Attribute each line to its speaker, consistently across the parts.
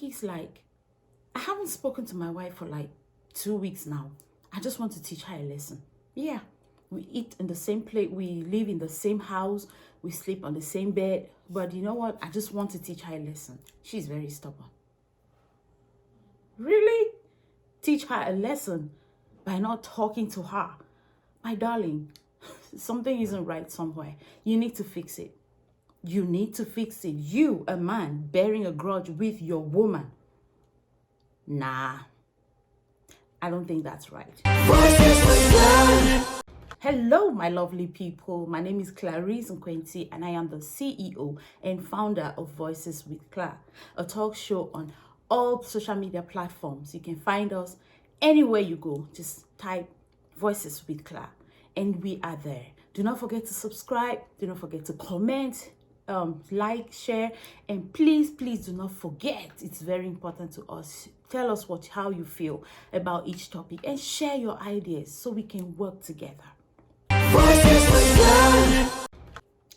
Speaker 1: he's like, I haven't spoken to my wife for like 2 weeks now. I just want to teach her a lesson. Yeah, we eat in the same plate, we live in the same house, we sleep on the same bed. But you know what? I just want to teach her a lesson. She's very stubborn. Really? Teach her a lesson by not talking to her? My darling, something isn't right somewhere. You need to fix it. You need to fix it. You, a man, bearing a grudge with your woman. Nah, I don't think that's right. Hello, my lovely people. My name is Clarice Nkwenti, and I am the CEO and founder of Voices with Cla, a talk show on all social media platforms. You can find us anywhere you go. Just type Voices with Cla, and we are there. Do not forget to subscribe. Do not forget to comment, like, share, and please do not forget, it's very important to us, tell us how you feel about each topic and share your ideas so we can work together.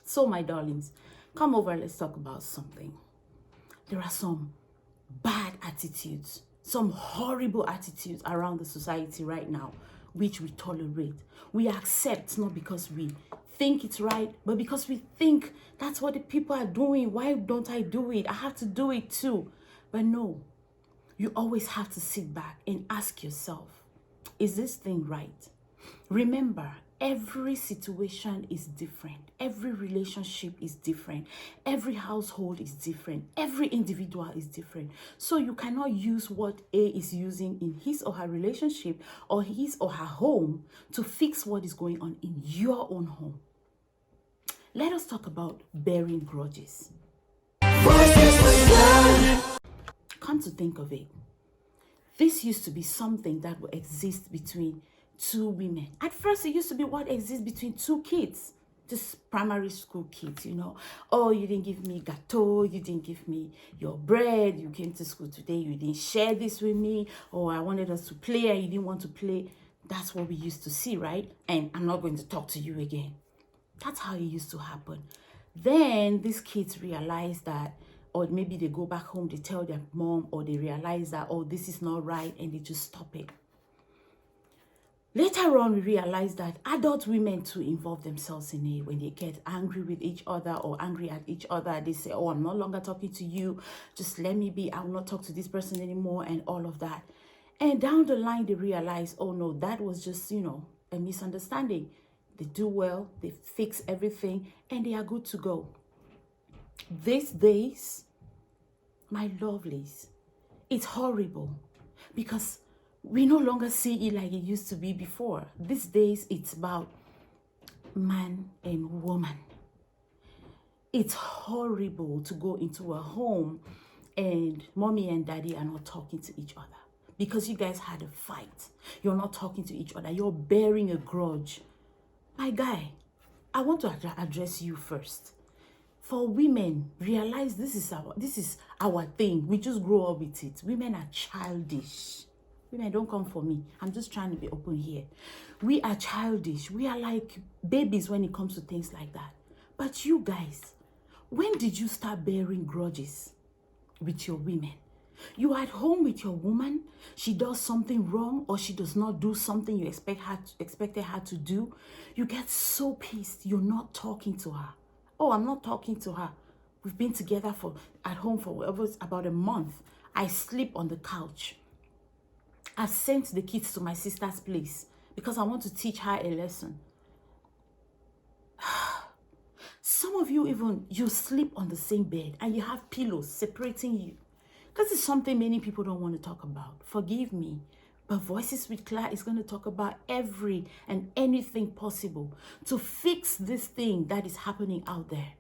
Speaker 1: So my darlings, come over, let's talk about something. There are some bad attitudes, some horrible attitudes around the society right now, which we tolerate. We accept not because we think it's right, but because we think that's what the people are doing. Why don't I do it? I have to do it too. But no, you always have to sit back and ask yourself, is this thing right? Remember, every situation is different. Every relationship is different. Every household is different. Every individual is different. So you cannot use what A is using in his or her relationship or his or her home to fix what is going on in your own home. Let us talk about bearing grudges. Come to think of it, this used to be something that would exist between two women. At first, it used to be what exists between two kids, just primary school kids, you know. Oh, you didn't give me gâteau, you didn't give me your bread, you came to school today, you didn't share this with me, or I wanted us to play and you didn't want to play. That's what we used to see, right? And I'm not going to talk to you again. That's how it used to happen. Then these kids realize that, or maybe they go back home, they tell their mom, or they realize that, oh, this is not right, and they just stop it. Later on, we realize that adult women too involve themselves in it. When they get angry with each other or angry at each other, they say, oh, I'm no longer talking to you. Just let me be. I will not talk to this person anymore, and all of that. And down the line, they realize, oh, no, that was just, a misunderstanding. They do well, they fix everything, and they are good to go. These days, my lovelies, it's horrible because we no longer see it like it used to be before. These days, it's about man and woman. It's horrible to go into a home and mommy and daddy are not talking to each other because you guys had a fight. You're not talking to each other. You're bearing a grudge. My guy, I want to address you first. For women, realize this is our thing. We just grow up with it. Women are childish. Women, don't come for me. I'm just trying to be open here. We are childish. We are like babies when it comes to things like that. But you guys, when did you start bearing grudges with your women? You are at home with your woman, she does something wrong or she does not do something you expected her to do. You get so pissed, you're not talking to her. Oh, I'm not talking to her. We've been together at home for about a month. I sleep on the couch. I sent the kids to my sister's place because I want to teach her a lesson. Some of you you sleep on the same bed and you have pillows separating you. This is something many people don't want to talk about. Forgive me. But Voices with Cla is going to talk about every and anything possible to fix this thing that is happening out there.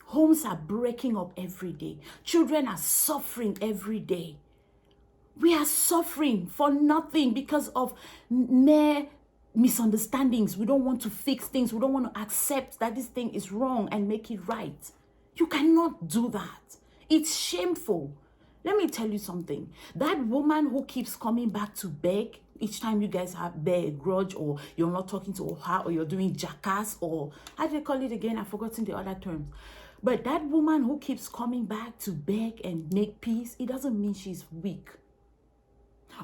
Speaker 1: Homes are breaking up every day. Children are suffering every day. We are suffering for nothing because of mere misunderstandings. We don't want to fix things. We don't want to accept that this thing is wrong and make it right. You cannot do that. It's shameful. Let me tell you something. That woman who keeps coming back to beg each time you guys bear a grudge, or you're not talking to her, or you're doing jackass, or how do they call it again? I've forgotten the other terms. But that woman who keeps coming back to beg and make peace, it doesn't mean she's weak.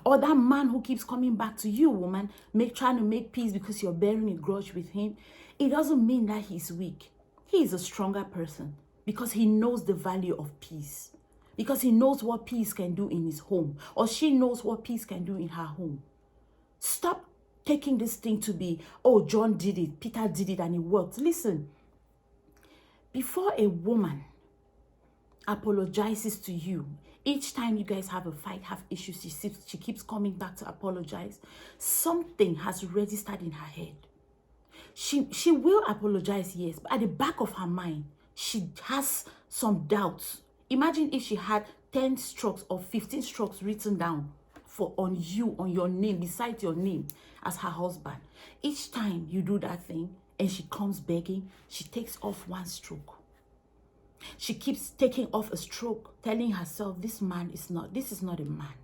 Speaker 1: Or that man who keeps coming back to you, woman, trying to make peace because you're bearing a grudge with him, it doesn't mean that he's weak. He is a stronger person because he knows the value of peace. Because he knows what peace can do in his home, or she knows what peace can do in her home. Stop taking this thing to be, oh, John did it, Peter did it, and it worked. Listen, before a woman apologizes to you, each time you guys have a fight, have issues, she keeps coming back to apologize, something has registered in her head. She will apologize, yes, but at the back of her mind, she has some doubts. Imagine if she had 10 strokes or 15 strokes written down on your name, beside your name as her husband. Each time you do that thing and she comes begging, she takes off one stroke. She keeps taking off a stroke, telling herself, this is not a man.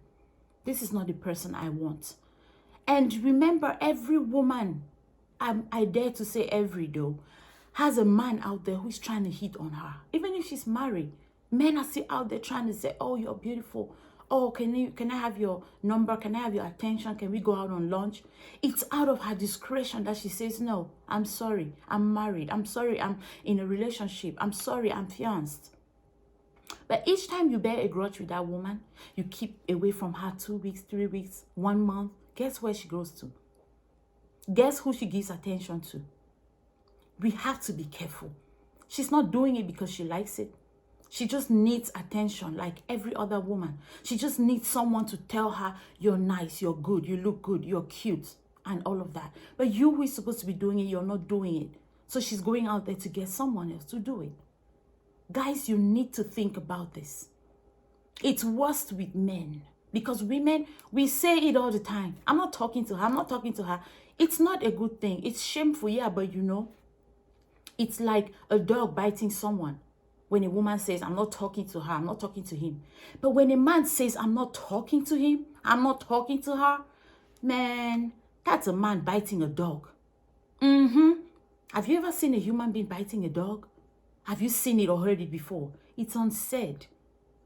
Speaker 1: This is not the person I want. And remember, every woman, I dare to say every though, has a man out there who's trying to hit on her. Even if she's married, men are still out there trying to say, oh, you're beautiful. Oh, can I have your number? Can I have your attention? Can we go out on lunch? It's out of her discretion that she says, no, I'm sorry, I'm married. I'm sorry, I'm in a relationship. I'm sorry, I'm fiancé. But each time you bear a grudge with that woman, you keep away from her 2 weeks, 3 weeks, 1 month, guess where she goes to? Guess who she gives attention to? We have to be careful. She's not doing it because she likes it. She just needs attention like every other woman. She just needs someone to tell her, you're nice, you're good, you look good, you're cute, and all of that. But you who is supposed to be doing it, you're not doing it. So she's going out there to get someone else to do it. Guys, you need to think about this. It's worse with men. Because women, we say it all the time. I'm not talking to her. It's not a good thing. It's shameful, yeah, but you know, it's like a dog biting someone. When a woman says, I'm not talking to her, I'm not talking to him. But when a man says, I'm not talking to him, I'm not talking to her, man, that's a man biting a dog. Have you ever seen a human being biting a dog? Have you seen it or heard it before? It's unsaid.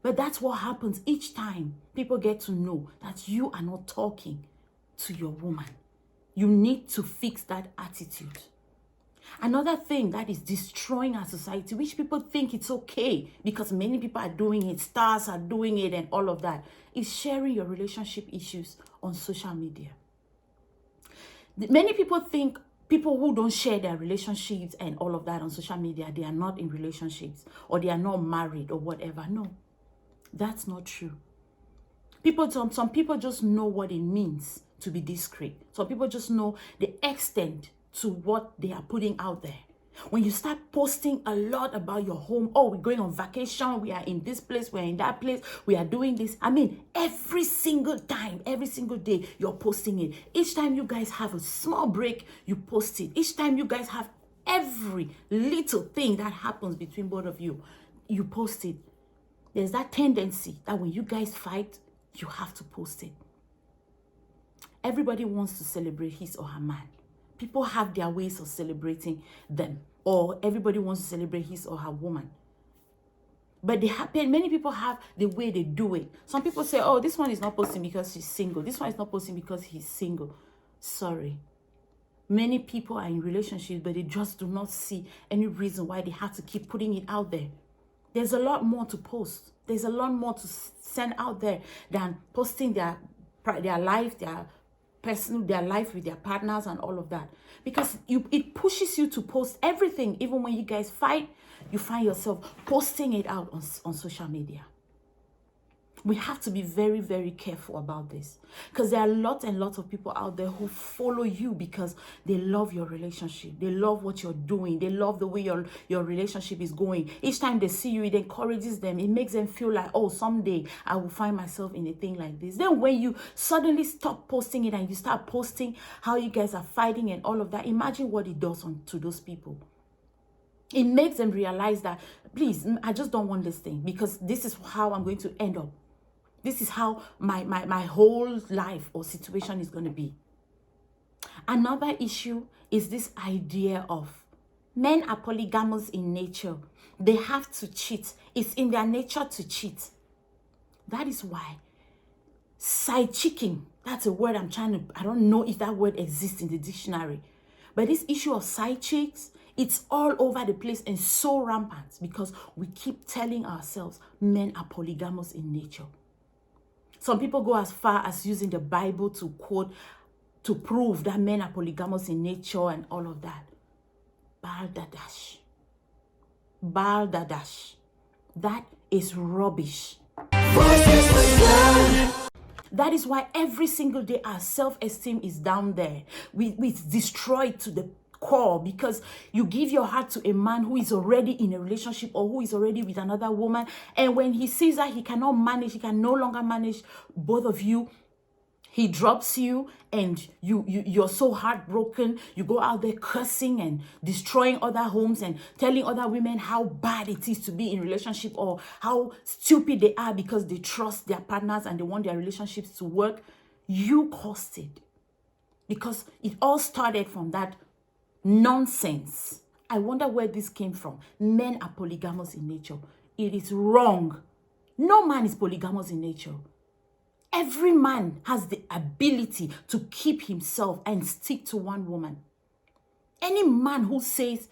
Speaker 1: But that's what happens each time people get to know that you are not talking to your woman. You need to fix that attitude. Another thing that is destroying our society, which people think it's okay because many people are doing it, stars are doing it and all of that, is sharing your relationship issues on social media. Many people think people who don't share their relationships and all of that on social media, they are not in relationships or they are not married or whatever. No, that's not true. Some people just know what it means to be discreet. Some people just know the extent to what they are putting out there. When you start posting a lot about your home, oh, we're going on vacation, we are in this place, we're in that place, we are doing this. I mean, every single time, every single day, you're posting it. Each time you guys have a small break, you post it. Each time you guys have every little thing that happens between both of you, you post it. There's that tendency that when you guys fight, you have to post it. Everybody wants to celebrate his or her man. People have their ways of celebrating them, or everybody wants to celebrate his or her woman. But many people have the way they do it. Some people say, oh, this one is not posting because she's single. This one is not posting because he's single. Sorry. Many people are in relationships, but they just do not see any reason why they have to keep putting it out there. There's a lot more to post. There's a lot more to send out there than posting their life, their life with their partners and all of that, because it pushes you to post everything. Even when you guys fight, you find yourself posting it out on social media. We have to be very, very careful about this, because there are lots and lots of people out there who follow you because they love your relationship. They love what you're doing. They love the way your relationship is going. Each time they see you, it encourages them. It makes them feel like, oh, someday I will find myself in a thing like this. Then when you suddenly stop posting it and you start posting how you guys are fighting and all of that, imagine what it does to those people. It makes them realize that, please, I just don't want this thing, because this is how I'm going to end up. This is how my whole life or situation is going to be. Another issue is this idea of Men are polygamous in nature. They have to cheat. It's in their nature to cheat. That is why side chicking, that's a word I don't know if that word exists in the dictionary. But this issue of side chicks, it's all over the place and so rampant because we keep telling ourselves men are polygamous in nature. Some people go as far as using the Bible to quote, to prove that men are polygamous in nature and all of that. Baldadash. Baldadash. That is rubbish. That is why every single day our self-esteem is down there. It's destroyed to the core because you give your heart to a man who is already in a relationship or who is already with another woman. And when he sees that he cannot manage, he can no longer manage both of you, he drops you and you're so heartbroken. You go out there cursing and destroying other homes and telling other women how bad it is to be in relationship or how stupid they are because they trust their partners and they want their relationships to work. You caused it because it all started from that nonsense. I wonder where this came from. Men are polygamous in nature. It is wrong. No man is polygamous in nature. Every man has the ability to keep himself and stick to one woman. Any man who says,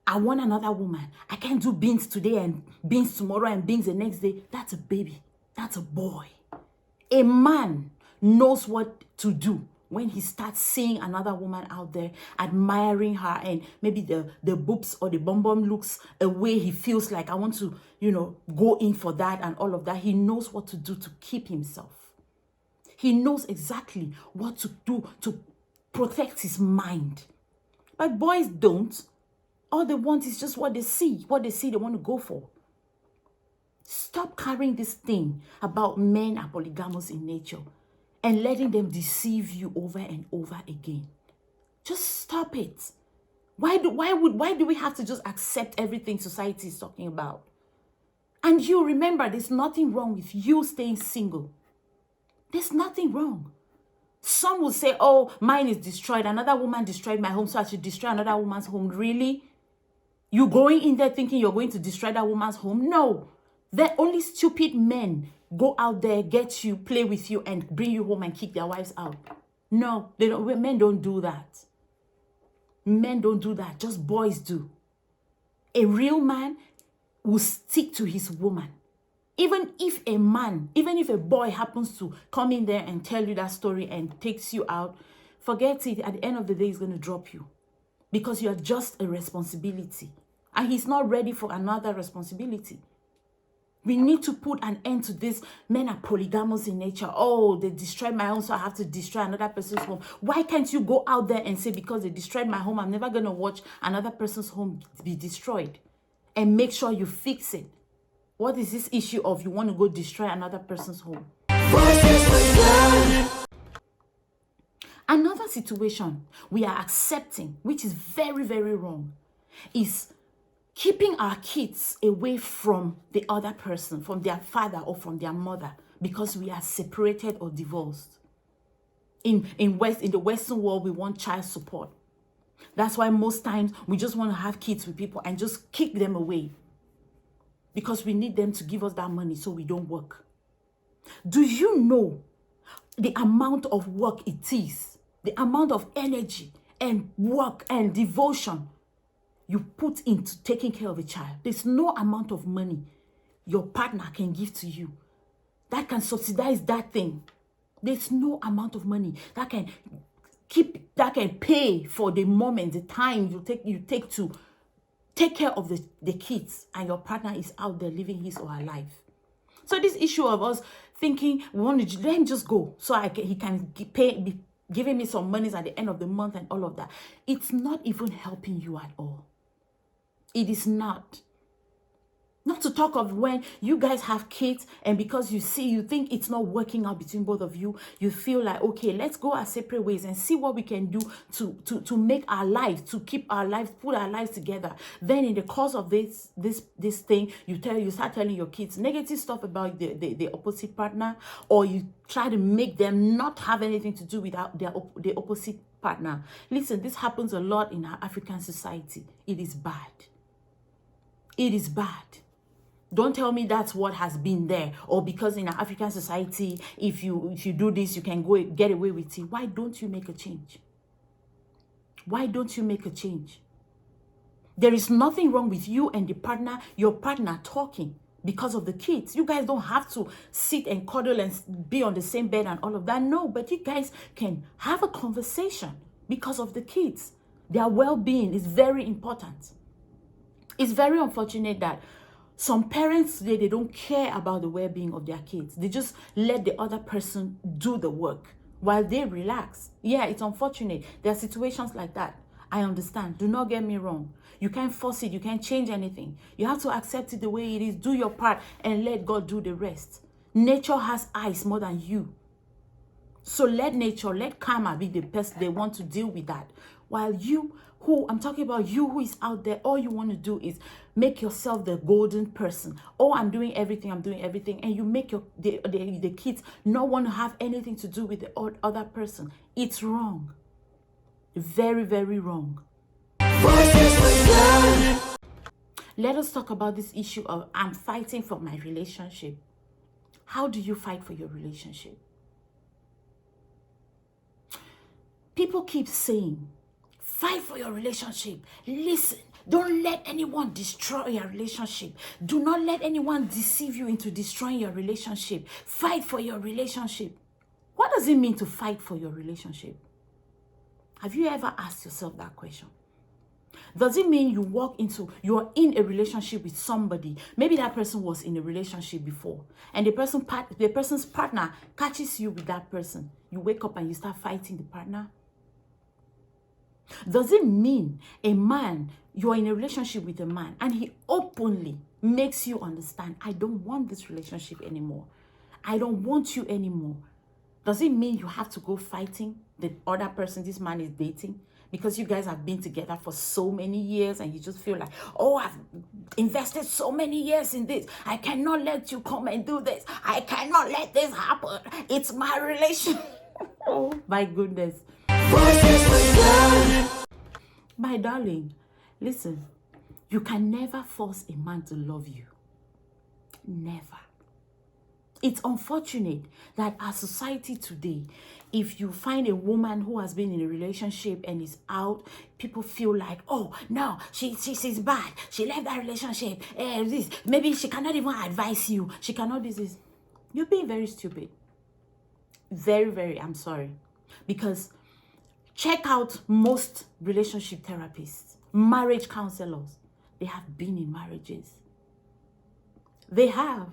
Speaker 1: I want another woman, I can't do beans today and beans tomorrow and beans the next day, that's a baby. That's a boy. A man knows what to do when he starts seeing another woman out there, admiring her, and maybe the boobs or the bum bum looks a way he feels like, I want to, go in for that and all of that. He knows what to do to keep himself. He knows exactly what to do to protect his mind. But boys don't. All they want is just what they see. What they see, they want to go for. Stop carrying this thing about men are polygamous in nature and letting them deceive you over and over again. Just stop it. Why do we have to just accept everything society is talking about? And you remember, there's nothing wrong with you staying single. There's nothing wrong. Some will say, oh, mine is destroyed. Another woman destroyed my home, so I should destroy another woman's home. Really? You going in there thinking you're going to destroy that woman's home? No. The only stupid men go out there, get you, play with you, and bring you home and kick their wives out. No, they don't. Men don't do that. Men don't do that. Just boys do. A real man will stick to his woman. Even if a boy happens to come in there and tell you that story and takes you out, forget it. At the end of the day, he's going to drop you because you're just a responsibility. And he's not ready for another responsibility. We need to put an end to this. Men are polygamous in nature. Oh, they destroyed my home, so I have to destroy another person's home. Why can't you go out there and say, because they destroyed my home, I'm never going to watch another person's home be destroyed? And make sure you fix it. What is this issue of you want to go destroy another person's home? Another situation we are accepting, which is very, very wrong, is keeping our kids away from the other person, from their father or from their mother, because we are separated or divorced. In the Western world, we want child support. That's why most times we just want to have kids with people and just kick them away, because we need them to give us that money so we don't work. Do you know the amount of work it is, the amount of energy and work and devotion you put into taking care of a child? There's no amount of money your partner can give to you that can subsidize that thing. There's no amount of money that can pay for the moment, the time you take to take care of the kids, and your partner is out there living his or her life. So this issue of us thinking we want to let him just go so he can be giving me some monies at the end of the month and all of that, it's not even helping you at all. It is not. Not to talk of when you guys have kids and because you think it's not working out between both of you, you feel like, okay, let's go our separate ways and see what we can do to make our lives, to keep our lives, put our lives together. Then in the course of this thing, you start telling your kids negative stuff about the opposite partner, or you try to make them not have anything to do with the opposite partner. Listen, this happens a lot in our African society. It is bad. It is bad. Don't tell me that's what has been there, or because in our African society, if you do this, you can go get away with it. Why don't you make a change? Why don't you make a change? There is nothing wrong with you and your partner talking because of the kids. You guys don't have to sit and cuddle and be on the same bed and all of that. No, but you guys can have a conversation because of the kids. Their well-being is very important. It's very unfortunate that some parents today, they don't care about the well-being of their kids. They just let the other person do the work while they relax. Yeah, it's unfortunate. There are situations like that. I understand. Do not get me wrong. You can't force it. You can't change anything. You have to accept it the way it is. Do your part and let God do the rest. Nature has eyes more than you. So let nature, let karma be the person they want to deal with that. While you, I'm talking about you who is out there, all you want to do is make yourself the golden person. Oh, I'm doing everything, and you make the kids not want to have anything to do with the other person. It's wrong. Very, very wrong. Let us talk about this issue of I'm fighting for my relationship. How do you fight for your relationship? People keep saying, fight for your relationship. Listen, don't let anyone destroy your relationship. Do not let anyone deceive you into destroying your relationship. Fight for your relationship. What does it mean to fight for your relationship? Have you ever asked yourself that question? Does it mean you're in a relationship with somebody? Maybe that person was in a relationship before, and the person's partner catches you with that person. You wake up and you start fighting the partner? Does it mean you're in a relationship with a man and he openly makes you understand, I don't want this relationship anymore. I don't want you anymore. Does it mean you have to go fighting the other person this man is dating? Because you guys have been together for so many years and you just feel like, oh, I've invested so many years in this. I cannot let you come and do this. I cannot let this happen. It's my relationship. Oh, my goodness. My darling, listen, you can never force a man to love you. Never. It's unfortunate that our society today, if you find a woman who has been in a relationship and is out, people feel like, oh, no, she's bad. She left that relationship. Maybe she cannot even advise you. She cannot do this. You're being very stupid. Very, very, I'm sorry. Because check out most relationship therapists, marriage counselors. They have been in marriages. They have.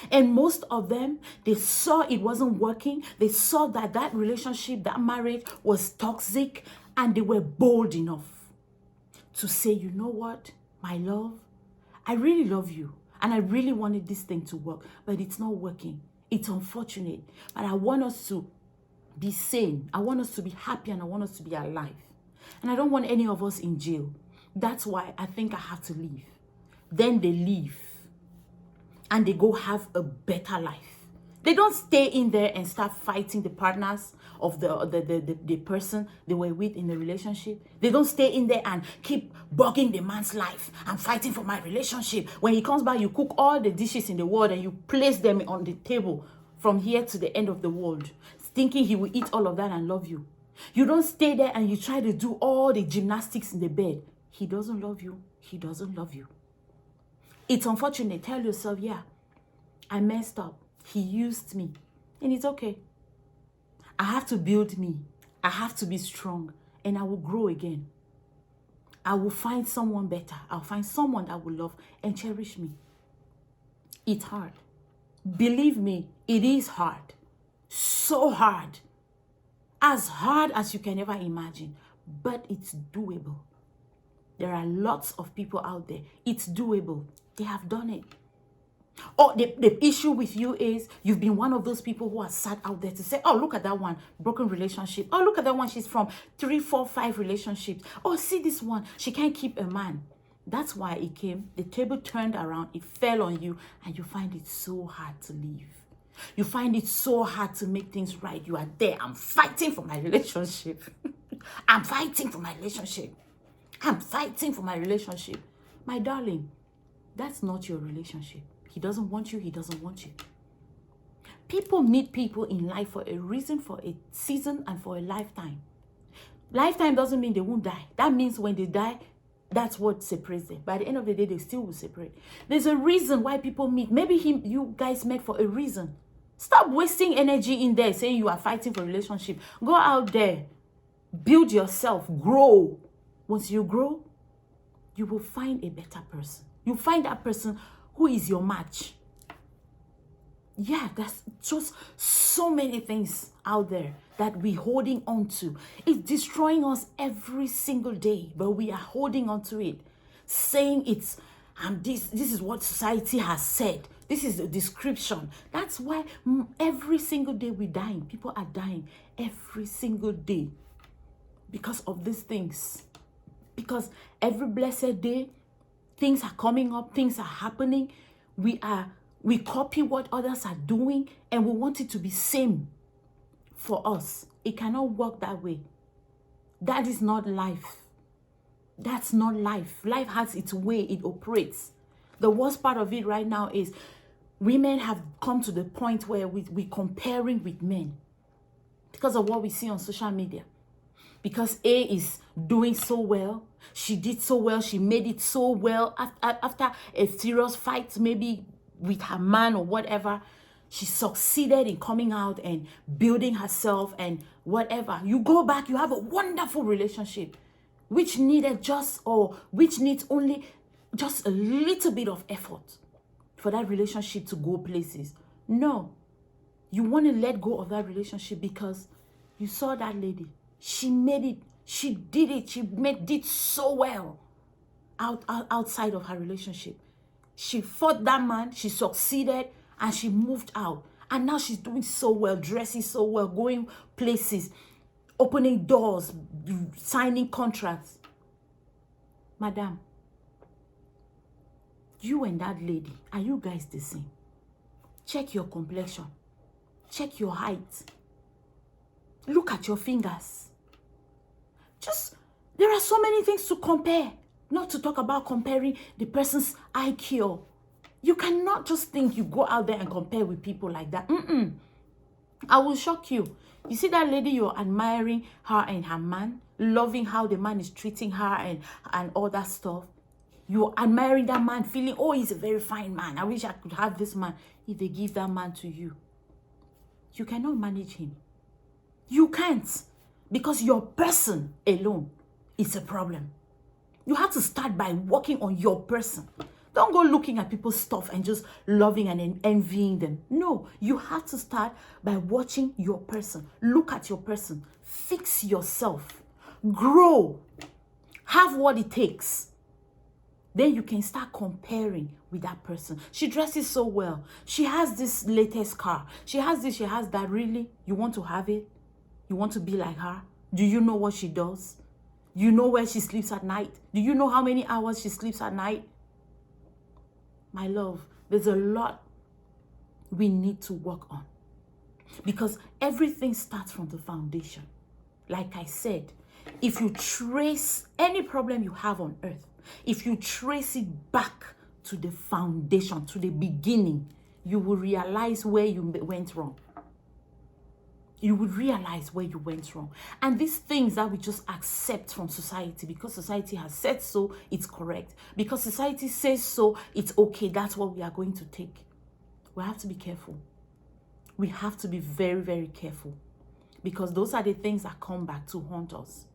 Speaker 1: And most of them, they saw it wasn't working. They saw that relationship, that marriage was toxic, and they were bold enough to say, you know what, my love, I really love you, and I really wanted this thing to work, but it's not working. It's unfortunate, but I want us to be sane. I want us to be happy, and I want us to be alive. And I don't want any of us in jail. That's why I think I have to leave. Then they leave. And they go have a better life. They don't stay in there and start fighting the partners of the person they were with in the relationship. They don't stay in there and keep bugging the man's life. I'm fighting for my relationship. When he comes back, you cook all the dishes in the world and you place them on the table from here to the end of the world, thinking he will eat all of that and love you. You don't stay there and you try to do all the gymnastics in the bed. He doesn't love you. He doesn't love you. It's unfortunate. Tell yourself, yeah, I messed up. He used me. And it's okay. I have to build me. I have to be strong. And I will grow again. I will find someone better. I'll find someone that will love and cherish me. It's hard. Believe me, it is hard. So hard. As hard as you can ever imagine. But it's doable. There are lots of people out there. It's doable. They have done it. Or the issue with you is you've been one of those people who are sat out there to say, oh, look at that one, broken relationship. Oh, look at that one, she's from 3, 4, 5 relationships. Oh, see this one, she can't keep a man. That's why it came. The table turned around, it fell on you, and you find it so hard to leave. You find it so hard to make things right. You are there. I'm fighting for my relationship. I'm fighting for my relationship. I'm fighting for my relationship. My darling, that's not your relationship. He doesn't want you. He doesn't want you. People meet people in life for a reason, for a season, and for a lifetime. Lifetime doesn't mean they won't die. That means when they die, that's what separates them. By the end of the day, they still will separate. There's a reason why people meet. Maybe you guys met for a reason. Stop wasting energy in there saying you are fighting for a relationship. Go out there. Build yourself. Grow. Once you grow, you will find a better person. You find that person who is your match. Yeah, there's just so many things out there that we're holding on to. It's destroying us every single day, but we are holding on to it, saying it's this is what society has said. This is the description. That's why every single day we're dying. People are dying every single day because of these things. Because every blessed day, things are coming up, things are happening. We copy what others are doing and we want it to be same for us. It cannot work that way. That is not life. That's not life. Life has its way it operates. The worst part of it right now is women have come to the point where we're comparing with men because of what we see on social media. Because A is doing so well, she did so well, she made it so well after a serious fight, maybe with her man or whatever, she succeeded in coming out and building herself and whatever. You go back, you have a wonderful relationship, which needs only just a little bit of effort for that relationship to go places. No, you want to let go of that relationship because you saw that lady. She made it. She did it. She did so well outside of her relationship. She fought that man. She succeeded and she moved out. And now she's doing so well, dressing so well, going places, opening doors, signing contracts. Madam, you and that lady, are you guys the same? Check your complexion. Check your height. Look at your fingers. There are so many things to compare. Not to talk about comparing the person's IQ. You cannot just think you go out there and compare with people like that. I will shock you. You see that lady, you're admiring her and her man, loving how the man is treating her and all that stuff. You're admiring that man, feeling, oh, he's a very fine man. I wish I could have this man. If they give that man to you, you cannot manage him. You can't. Because your person alone is a problem. You have to start by working on your person. Don't go looking at people's stuff and just loving and envying them. No, you have to start by watching your person. Look at your person. Fix yourself. Grow. Have what it takes. Then you can start comparing with that person. She dresses so well. She has this latest car. She has this, she has that. Really? You want to have it? You want to be like her? Do you know what she does? You know where she sleeps at night? Do you know how many hours she sleeps at night? My love, there's a lot we need to work on. Because everything starts from the foundation. Like I said, if you trace any problem you have on earth, if you trace it back to the foundation, to the beginning, you will realize where you went wrong. You would realize where you went wrong. And these things that we just accept from society, because society has said so, it's correct. Because society says so, it's okay. That's what we are going to take. We have to be careful. We have to be very, very careful. Because those are the things that come back to haunt us.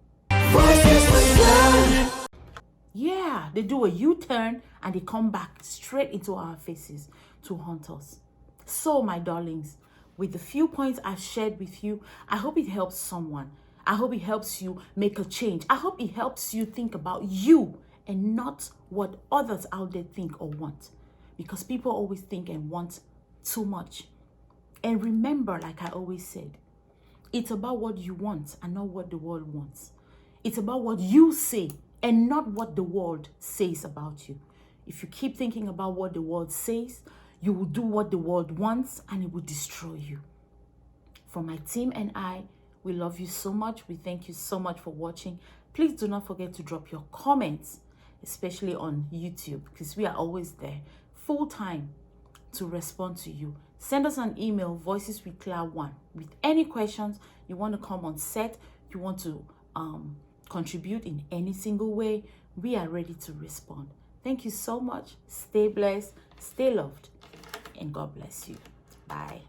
Speaker 1: Yeah, they do a U-turn and they come back straight into our faces to haunt us. So, my darlings, with the few points I've shared with you, I hope it helps someone. I hope it helps you make a change. I hope it helps you think about you and not what others out there think or want. Because people always think and want too much. And remember, like I always said, it's about what you want and not what the world wants. It's about what you say and not what the world says about you. If you keep thinking about what the world says, you will do what the world wants and it will destroy you. For my team and I, We love you so much. We thank you so much for watching. Please do not forget to drop your comments, especially on YouTube, because we are always there full time to respond to you. Send us an email, voiceswithclaire1, with any questions you want to come on set, you want to contribute in any single way. We are ready to respond. Thank you so much. Stay blessed, stay loved, and God bless you. Bye.